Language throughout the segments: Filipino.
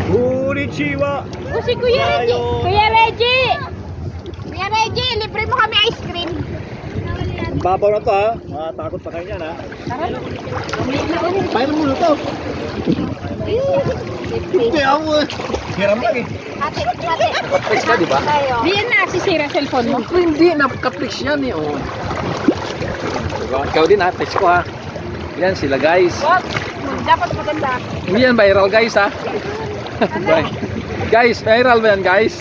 Konnichiwa. O si Kuya Reggie. Kuya Reggie! Kuya Reggie, libre mo kami ice cream. Ang babaw na to ha. Makatakot pa kayo niyan ha. Paano mo na to? Hindi ako eh. Hiram lang eh. Ate. Flex ka, di ba? Diyan na, sisira cellphone mo. Hindi, napaka-flex yan eh. Oh. Ikaw din ha, flex ko ha. Yan sila guys. Wag, dapat maganda. Yan, viral guys ha. Guys, viral ba yan guys?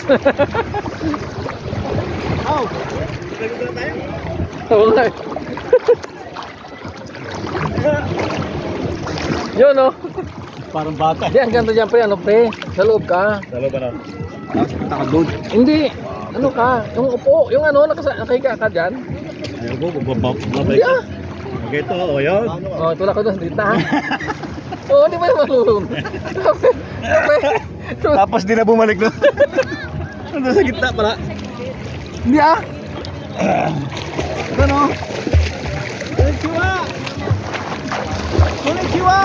Oh. Nagod na tayo? Oo nga. Yun oh. Parang bata. Hindi, ang ganda dyan pre, ano pre? Sa loob ka. Dalo ba na? Nakagod. Hindi, ano ka? Yung upo, yung ano, nakahiga ka dyan. Ayaw ko, babay Hindi ka. ah. Okay to, o yun. Oh, tulak ko doon, dito ha. Oo, di ba yung malulun? Tapos di na bumalik na. Nandun sa gitna pala. Hindi ah. Ano? Konnichiwa! Konnichiwa!